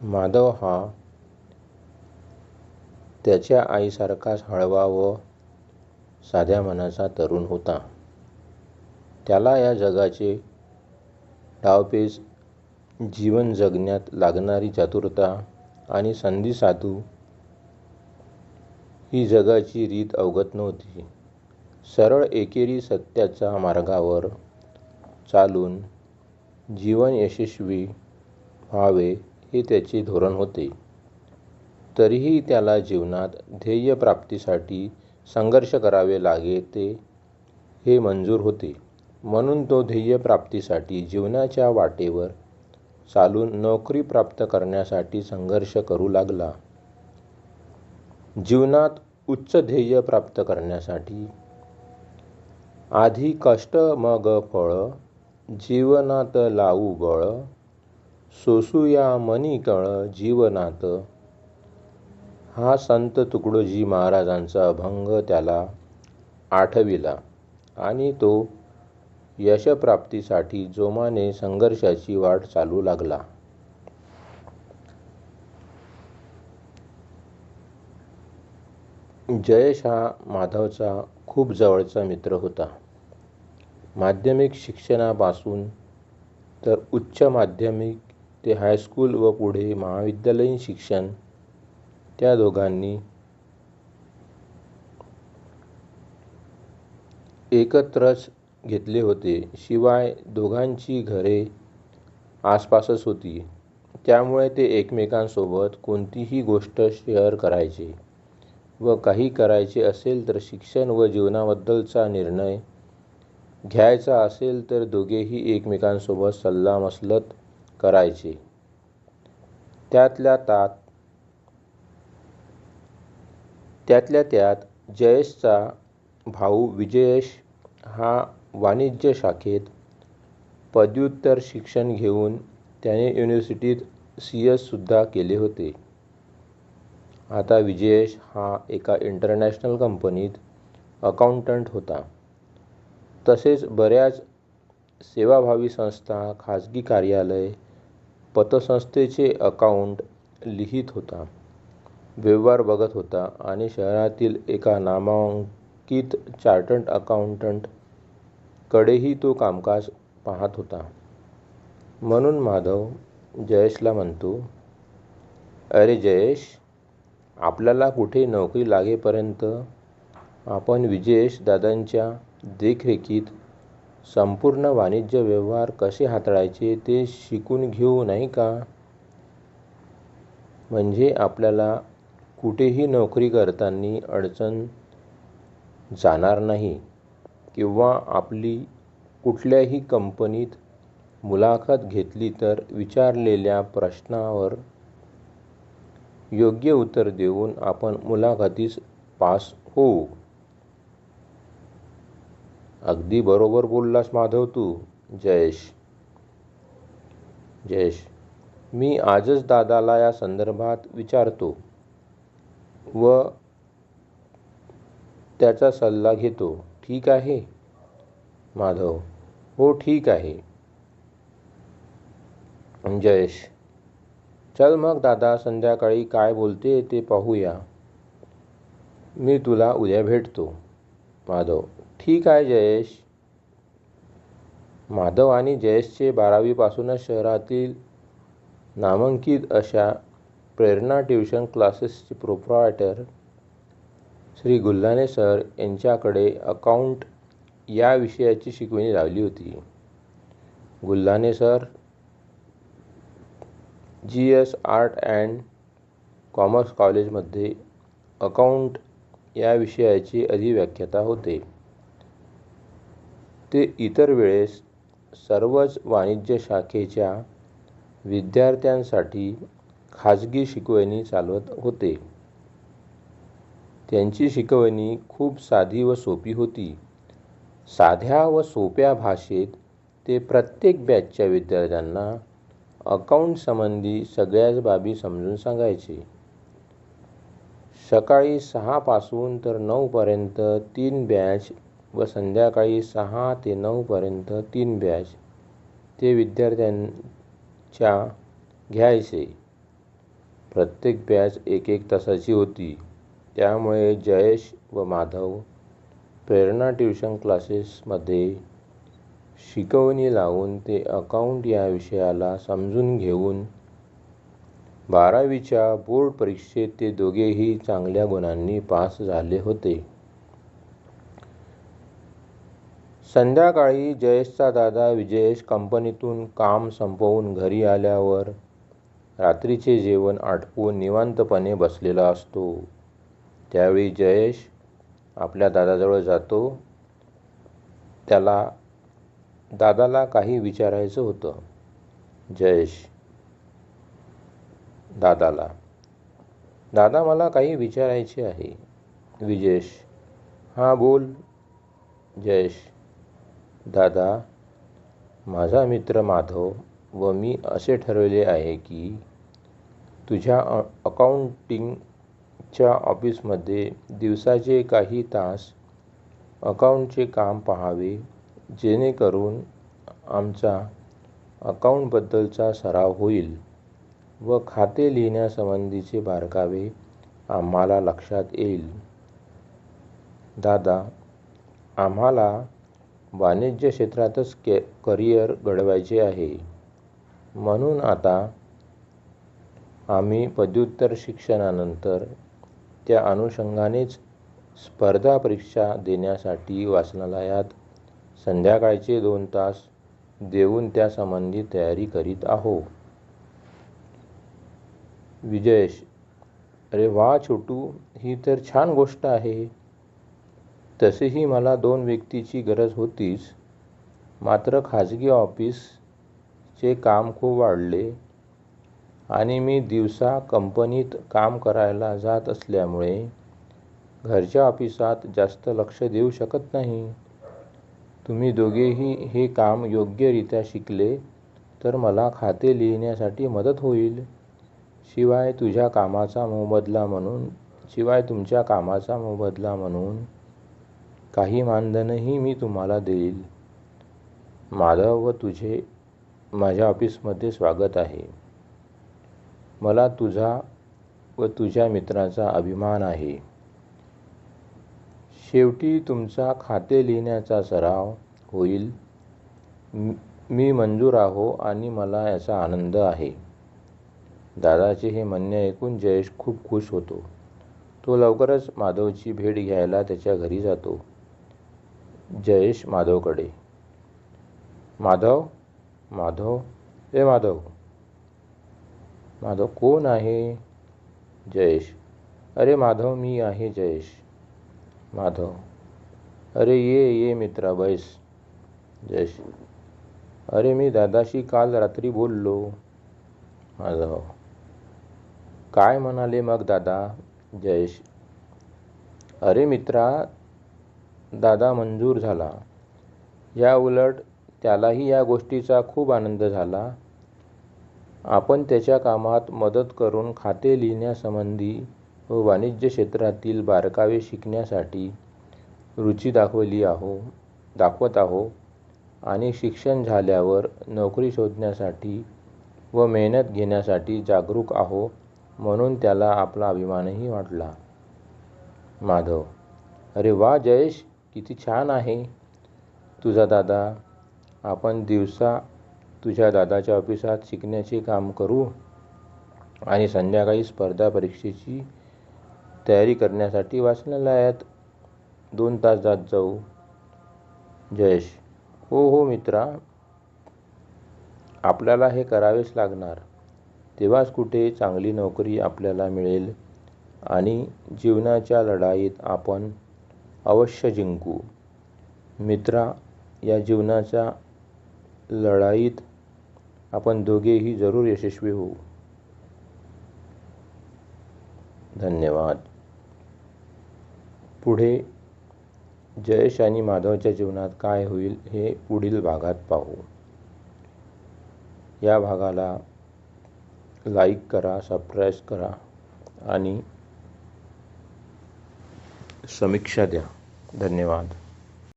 माधव हा त्याच्या आईसारखाच हळवा व साध्या मनाचा तरुण होता. त्याला या जगाचे डावपेच, जीवन जगण्यात लागणारी चतुरता आणि संधीसाधू ही जगाची रीत अवगत नव्हती. सरळ एकेरी सत्याच्या मार्गावर चालून जीवन यशस्वी व्हावे हे त्याचे धोरण होते. तरीही त्याला जीवनात ध्येयप्राप्तीसाठी संघर्ष करावे लागते हे मंजूर होते. म्हणून तो ध्येयप्राप्तीसाठी जीवनाच्या वाटेवर चालून नोकरी प्राप्त करण्यासाठी संघर्ष करू लागला. जीवनात उच्च ध्येय प्राप्त करण्यासाठी आधी कष्ट मग फळ, जीवनात लावू बळ, सोसूया मनी कळ जीवनात, हा संत तुकडोजी महाराजांचा अभंग त्याला आठविला आणि तो यशप्राप्तीसाठी जोमाने संघर्षाची वाट चालू लागला. जयेश हा माधवचा खूप जवळचा मित्र होता. माध्यमिक शिक्षणापासून तर उच्च माध्यमिक ते हायस्कूल व पुढे महाविद्यालयीन शिक्षण त्या दोघांनी एकत्रच घेतले होते. शिवाय दोघांची घरे आसपासच होती, त्यामुळे ते एकमेकांसोबत कोणतीही गोष्ट शेअर करायचे व काही करायचे असेल तर शिक्षण व जीवनाबद्दलचा निर्णय घ्यायचा असेल तर दोघेही एकमेकांसोबत सल्लामसलत करायचे. त्यातल्या त्यात जयेशचा भाऊ विजयेश हा वाणिज्य शाखेत पदव्युत्तर शिक्षण घेऊन त्याने युनिव्हर्सिटीत CS सुद्धा केले होते. आता विजयेश हा एका इंटरनॅशनल कंपनीत अकाउंटंट होता. तसेच बऱ्याच सेवाभावी संस्था, खाजगी कार्यालय, पतसंस्थेचे अकाउंट लिहित होता, व्यवहार बघत होता आणि शहरातील एका नामांकित चार्टर्ड अकाउंटंट कडेही तो कामकाज पाहत होता. म्हणून माधव जयेशला म्हणतो, अरे जयेश, आपल्याला कुठे नोकरी लागेपर्यंत आपण विजयेश दादांच्या देखरेखीत संपूर्ण वाणिज्य व्यवहार कसे हाताळायचे ते शिकून घेऊ नाही का? म्हणजे आपल्याला कुठेही नोकरी करताना अडचण जाणार नाही किंवा आपली कुठल्याही कंपनीत मुलाखत घेतली तर विचारलेल्या प्रश्नावर योग्य उत्तर देऊन आपण मुलाखतीस पास होऊ. अगदी बरोबर बोललास माधव तू. जयेश, मी आजच दादाला या संदर्भात विचारतो व त्याचा सल्ला घेतो, ठीक आहे? माधव, हो ठीक आहे. जयेश, चल मग दादा संध्याकाळी काय बोलते ते पाहूया. मी तुला उद्या भेटतो. माधव, ठीक आहे जयेश. माधव आणि जयेशचे 12वीपासूनच शहरातील नामांकित अशा प्रेरणा ट्युशन क्लासेसचे प्रोप्रायटर श्री गुल्हाने सर यांच्याकडे अकाउंट या विषयाची शिकवणी लावली होती. Gulhane sir GS art and commerce कॉलेजमध्ये अकाउंट या विषयाचे अधिव्याख्याता होते. ते इतर वेळेस सर्वच वाणिज्य शाखेच्या विद्यार्थ्यांसाठी खाजगी शिकवणी चालवत होते. त्यांची शिकवणी खूप साधी व सोपी होती. साध्या व सोप्या भाषेत ते प्रत्येक बॅचच्या विद्यार्थ्यांना अकाउंट संबंधी सगळ्याच बाबी समजून सांगायचे. सकाळी 6 पासून तर 9 पर्यंत 3 बॅच व संध्याकाळी 6 ते 9 पर्यंत 3 बॅच ते विद्यार्थ्यांच्या घ्यायचे. प्रत्येक बॅच 1-1 तासाची होती. त्यामुळे जयेश व माधव प्रेरणा ट्युशन क्लासेसमध्ये शिकवणी लावून ते अकाउंट या विषयाला समजून घेऊन 12वीच्या बोर्ड परीक्षेत ते दोघेही चांगल्या गुणांनी पास झाले होते. संध्याकाळी जयेशचा दादा विजयेश कंपनीतून काम संपवून घरी आल्यावर रात्रीचे जेवण आटपून निवांतपणे बसलेला असतो. त्यावेळी जयेश आपल्या दादाजवळ जातो. त्याला दादाला काही विचारायचं होतं. जयेश दादाला, दादा मला काही विचारायचे आहे. विजयेश, हां बोल. जयेश, दादा, माझा मित्र माधव व मी असे ठरवले आहे की तुझ्या अकाउंटिंगच्या ऑफिसमध्ये दिवसाचे काही तास अकाउंटचे काम पाहावे, जेणेकरून आमचा अकाउंटबद्दलचा सराव होईल व खाते लिहिण्यासंबंधीचे बारकावे आम्हाला लक्षात येईल. दादा, आम्हाला वाणिज्य क्षेत्रातच करिअर घडवायचे आहे. म्हणून आता आम्ही पदव्युत्तर शिक्षणानंतर त्या अनुषंगानेच स्पर्धा परीक्षा देण्यासाठी वाचनालयात संध्याकाळचे 2 तास देऊन त्यासंबंधी तयारी करीत आहो. विजयेश, अरे वा छोटू, ही तर छान गोष्ट आहे. तसेही मला 2 व्यक्तीची गरज होतीच, मात्र खाजगी ऑफिसचे काम खूप वाढले आणि मी दिवसा कंपनीत काम करायला जात असल्यामुळे घरच्या ऑफिसात जास्त लक्ष देऊ शकत नाही. तुम्ही दोघेही हे काम योग्यरित्या शिकले तर मला खाते लिहिण्यासाठी मदत होईल. शिवाय तुमच्या कामाचा मोबदला म्हणून काही मानधनही मी तुम्हाला देईल. माधव व तुझे माझ्या ऑफिसमध्ये स्वागत आहे. मला तुझा व तुझ्या मित्राचा अभिमान आहे. शेवटी तुमचा खाते लिहिण्याचा सराव होईल. मी मंजूर आहो आणि मला याचा आनंद आहे. दादाचे हे म्हणणे ऐकून जयेश खूप खुश होतो. तो लवकरच माधवची भेट घ्यायला त्याच्या घरी जातो. जयेश माधवकडे, माधव, माधव, ए माधव. माधव, कोण आहे? जयेश, अरे माधव, मी आहे जयेश. माधव, अरे ये मित्रा, बैस. जयेश, अरे मी दादाशी काल रात्री बोललो. माधव, काय म्हणाले मग दादा? जयेश, अरे मित्रा, दादा मंजूर झाला. या उलट त्यालाही या गोष्टीचा खूप आनंद झाला. आपण त्याच्या कामात मदत करून खाते लिहिण्यासंबंधी व वाणिज्य क्षेत्रातील बारकावे शिकण्यासाठी रुची दाखवत आहो आणि शिक्षण झाल्यावर नोकरी शोधण्यासाठी व मेहनत घेण्यासाठी जागरूक आहो म्हणून त्याला आपला अभिमानही वाटला. माधव, अरे वा जयेश, किती छान आहे तुझा दादा. आपण दिवसा तुझ्या दादाच्या ऑफिसात शिकण्याचे काम करू आणि संध्याकाळी स्पर्धा परीक्षेची तयारी करण्यासाठी वाचनालयात 2 तास जात जाऊ. जयेश, हो मित्रा, आपल्याला हे करावेच लागणार. तेव्हाच कुठे चांगली नोकरी आपल्याला मिळेल आणि जीवनाच्या लढाईत आपण अवश्य जिंकू. मित्रा, या जीवनाच्या लढाईत आपण दोघेही जरूर यशस्वी होऊ. धन्यवाद. पुढे जयेश आणि माधवच्या जीवनात काय होईल हे पुढील भागात पाहू. या भागाला लाईक करा, सबस्क्राईब करा आणि समीक्षा द्या. धन्यवाद.